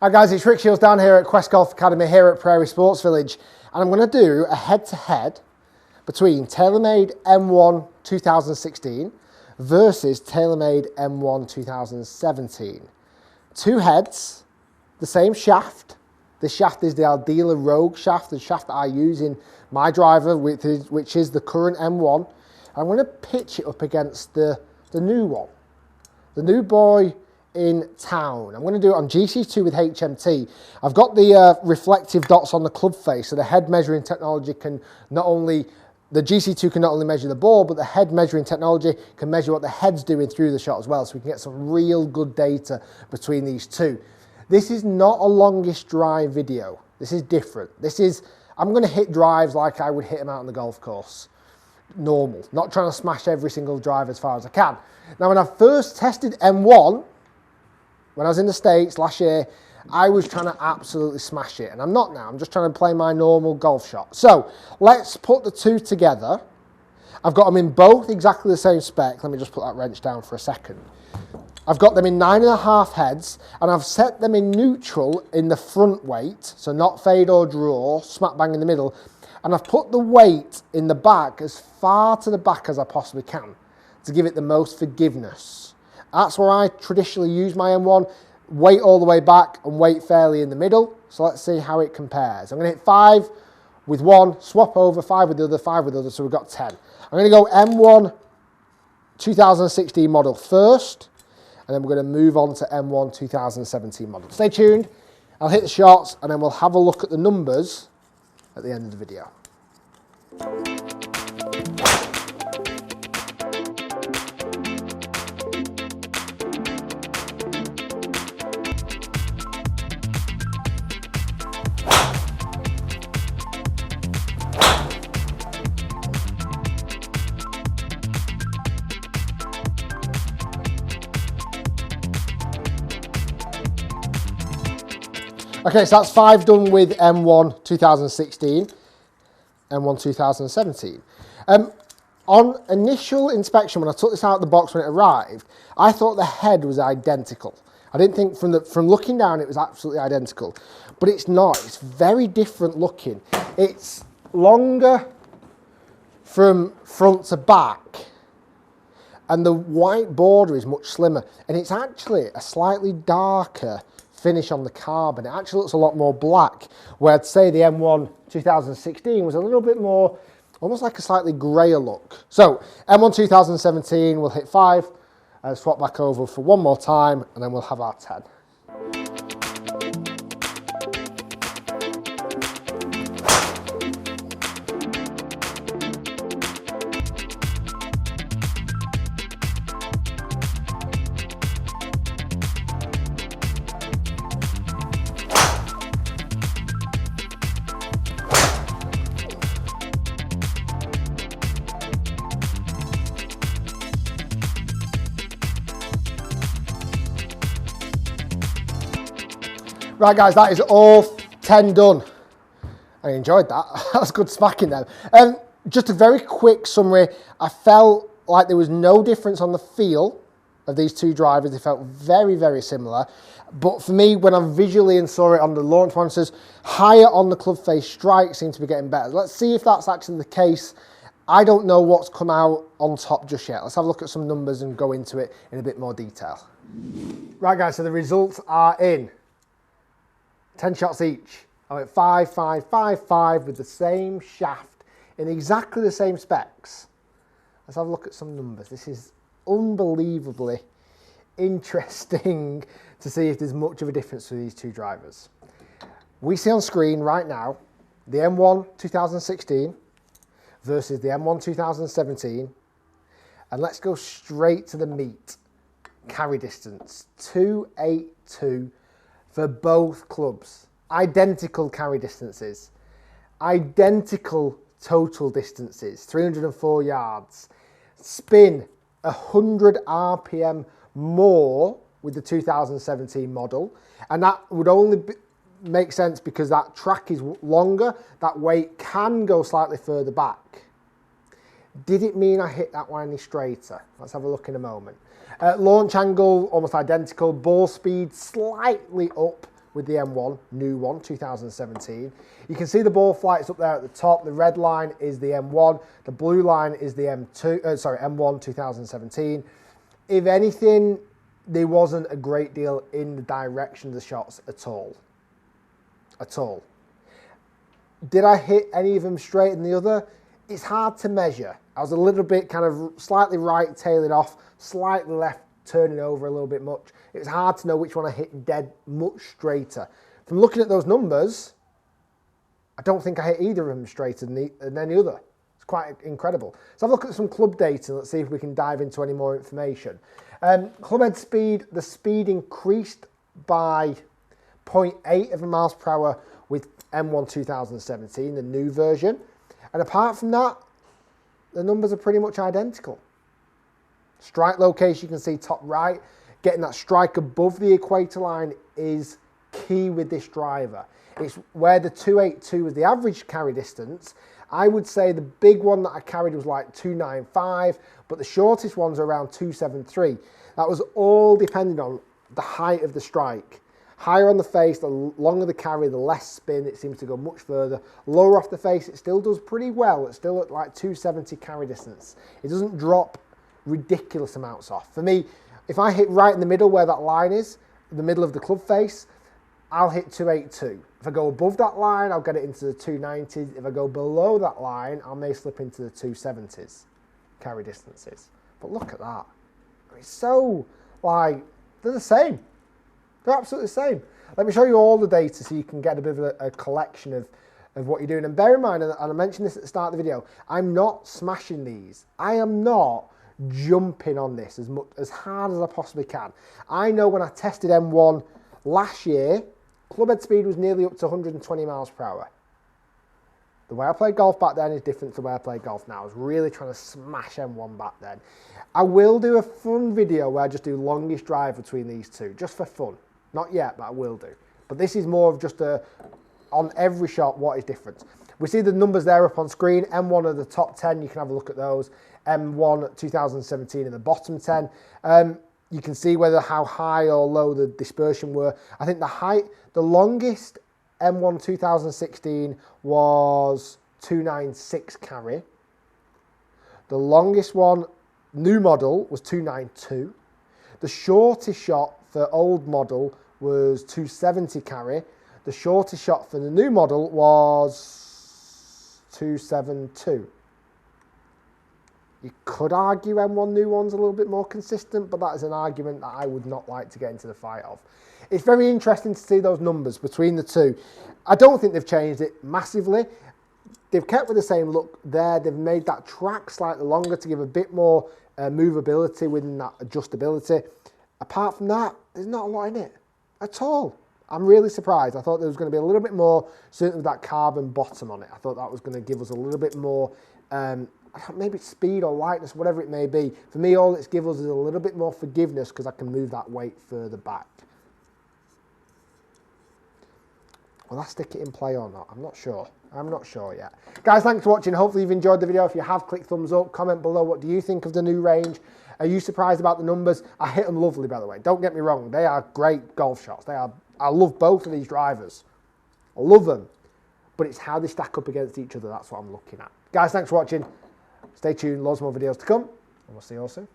Hi guys, it's Rick Shiels down here at Quest Golf Academy here at Prairie Sports Village, and I'm going to do a head-to-head between TaylorMade M1 2016 versus TaylorMade M1 2017. Two heads, the same shaft. This shaft is the Aldila Rogue shaft, the shaft that I use in my driver, which is the current M1. I'm going to pitch it up against the new one, the new boy in town. I'm going to do it on GC2 with HMT. I've got the reflective dots on the club face, so the head measuring technology can not only, the GC2 can not only measure the ball, but the head measuring technology can measure what the head's doing through the shot as well, so we can get some real good data between these two. This is not a longest drive video. This is different. This is, I'm going to hit drives like I would hit them out on the golf course. Normal. Not trying to smash every single drive as far as I can. Now, when I first tested M1, when I was in the States last year, I was trying to absolutely smash it, and I'm not now. I'm just trying to play my normal golf shot. So let's put the two together. I've got them in both exactly the same spec. Let me just put that wrench down for a second. I've got them in 9.5 heads, and I've set them in neutral in the front weight, so not fade or draw, smack bang in the middle, and I've put the weight in the back as far to the back as I possibly can to give it the most forgiveness. That's where I traditionally use my M1, weight all the way back and weight fairly in the middle. So let's see how it compares. I'm going to hit 5 with one, swap over, 5 with the other, 5 with the other, so we've got 10. I'm going to go M1 2016 model first, and then we're going to move on to M1 2017 model. Stay tuned, I'll hit the shots, and then we'll have a look at the numbers at the end of the video. Okay, so that's 5 done with M1 2016, M1 2017. On initial inspection, when I took this out of the box when it arrived, I thought the head was identical. I didn't think from looking down it was absolutely identical, but it's not. It's very different looking. It's longer from front to back, and the white border is much slimmer, and it's actually a slightly darker finish on the carbon. It actually looks a lot more black, where I'd say the M1 2016 was a little bit more, almost like a slightly grayer look. So M1 2017, we'll hit 5, swap back over for one more time, and then we'll have our 10. Right guys, that is all 10 done. I enjoyed that. That was good smacking there. Just a very quick summary. I felt like there was no difference on the feel of these two drivers. They felt very, very similar. But for me, when I visually and saw it on the launch monitors, higher on the club face strike seemed to be getting better. Let's see if that's actually the case. I don't know what's come out on top just yet. Let's have a look at some numbers and go into it in a bit more detail. Right guys, so the results are in. 10 shots each. I went 5, 5, 5, 5 with the same shaft in exactly the same specs. Let's have a look at some numbers. This is unbelievably interesting to see if there's much of a difference for these two drivers. We see on screen right now the M1 2016 versus the M1 2017. And let's go straight to the meat. Carry distance, 282. For both clubs. Identical carry distances, identical total distances, 304 yards. Spin 100 RPM more with the 2017 model, and that would only make sense because that track is longer, that weight can go slightly further back. Did it mean I hit that one any straighter? Let's have a look in a moment. Launch angle, almost identical. Ball speed slightly up with the M1, new one, 2017. You can see the ball flights up there at the top. The red line is the M1. The blue line is the M1 2017. If anything, there wasn't a great deal in the direction of the shots at all. At all. Did I hit any of them straight than the other? It's hard to measure. I was a little bit kind of slightly right, tailing off, slightly left, turning over a little bit much. It was hard to know which one I hit dead much straighter. From looking at those numbers, I don't think I hit either of them straighter than any other. It's quite incredible. So I've looked at some club data. Let's see if we can dive into any more information. Club head speed, the speed increased by 0.8 of a miles per hour with M1 2017, the new version. And apart from that, the numbers are pretty much identical. Strike location, you can see top right. Getting that strike above the equator line is key with this driver. It's where the 282 was the average carry distance. I would say the big one that I carried was like 295, but the shortest ones are around 273. That was all depending on the height of the strike. Higher on the face, the longer the carry, the less spin, it seems to go much further. Lower off the face, it still does pretty well. It's still at like 270 carry distance. It doesn't drop ridiculous amounts off. For me, if I hit right in the middle where that line is, the middle of the club face, I'll hit 282. If I go above that line, I'll get it into the 290s. If I go below that line, I may slip into the 270s carry distances. But look at that. It's so, like, they're the same. They're absolutely the same. Let me show you all the data so you can get a bit of a collection of what you're doing. And bear in mind, and I mentioned this at the start of the video, I'm not smashing these. I am not jumping on this as hard as I possibly can. I know when I tested M1 last year, club head speed was nearly up to 120 miles per hour. The way I played golf back then is different to the way I play golf now. I was really trying to smash M1 back then. I will do a fun video where I just do longest drive between these two, just for fun. Not yet, but I will do. But this is more of just on every shot, what is different. We see the numbers there up on screen. M1 are the top 10, you can have a look at those. M1 2017 in the bottom 10. You can see how high or low the dispersion were. I think the longest M1 2016 was 296 carry. The longest one, new model, was 292. The shortest shot for old model was 270 carry. The shortest shot for the new model was 272. You could argue M1 new one's a little bit more consistent, but that is an argument that I would not like to get into the fight of. It's very interesting to see those numbers between the two. I don't think they've changed it massively. They've kept with the same look there. They've made that track slightly longer to give a bit more movability within that adjustability. Apart from that, there's not a lot in it at all. I'm really surprised. I thought there was going to be a little bit more, certainly with that carbon bottom on it. I thought that was going to give us a little bit more, maybe speed or lightness, whatever it may be. For me, all it's given us is a little bit more forgiveness because I can move that weight further back. Will I stick it in play or not? I'm not sure. I'm not sure yet. Guys, thanks for watching. Hopefully you've enjoyed the video. If you have, click thumbs up. Comment below, what do you think of the new range? Are you surprised about the numbers? I hit them lovely, by the way. Don't get me wrong. They are great golf shots. I love both of these drivers. I love them. But it's how they stack up against each other. That's what I'm looking at. Guys, thanks for watching. Stay tuned. Loads more videos to come. And we'll see you all soon.